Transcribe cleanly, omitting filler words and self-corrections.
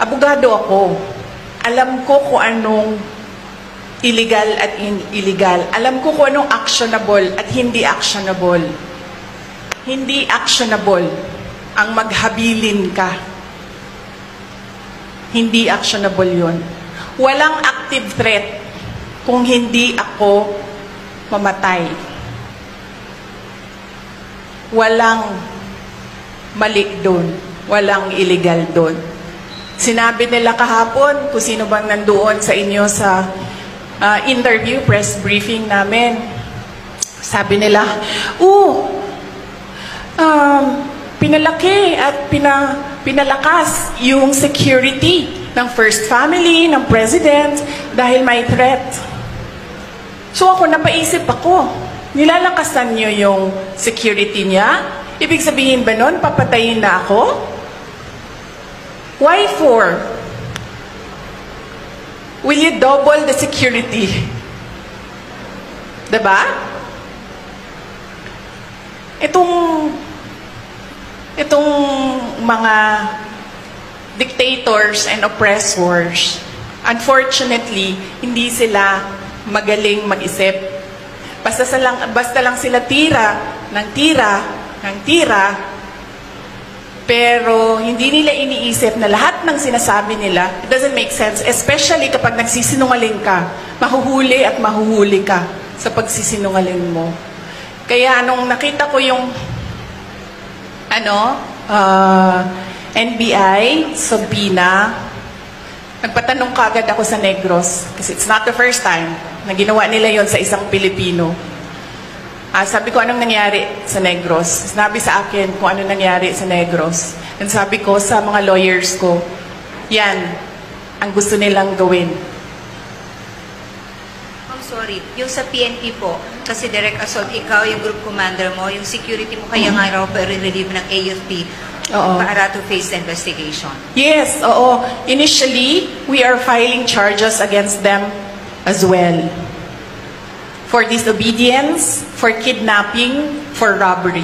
Abogado ako. Alam ko kung anong illegal at illegal. Alam ko kung anong actionable at hindi actionable. Hindi actionable ang maghabilin ka. Hindi actionable yun. Walang active threat kung hindi ako mamatay. Walang mali doon. Walang illegal doon. Sinabi nila kahapon kung sino bang nandoon sa inyo sa interview, press briefing namin. Sabi nila, pinalaki at pinalakas yung security ng First Family, ng President, dahil may threat. So ako, napaisip ako, nilalakasan niyo yung security niya? Ibig sabihin ba nun, papatayin na ako? Why for? Will you double the security? Diba? Itong mga dictators and oppressors, unfortunately, hindi sila magaling mag-isip. Basta lang sila tira, pero hindi nila iniisip na lahat ng sinasabi nila, it doesn't make sense, especially kapag nagsisinungaling ka, mahuhuli at mahuhuli ka sa pagsisinungaling mo. Kaya nung nakita ko yung NBI, subpoena, nagpatanong kagad ako sa Negros, kasi it's not the first time na ginawa nila yon sa isang Pilipino. Sabi ko, anong nangyari sa Negros? Sinabi sa akin kung anong nangyari sa Negros. And sabi ko sa mga lawyers ko, yan ang gusto nilang gawin. I'm sorry, yung sa PNP po, kasi Direk Assault, ikaw yung group commander mo, yung security mo kaya nga raw relieve ng AFP para to face the investigation. Yes, oo. Initially, we are filing charges against them as well. For disobedience, for kidnapping, for robbery.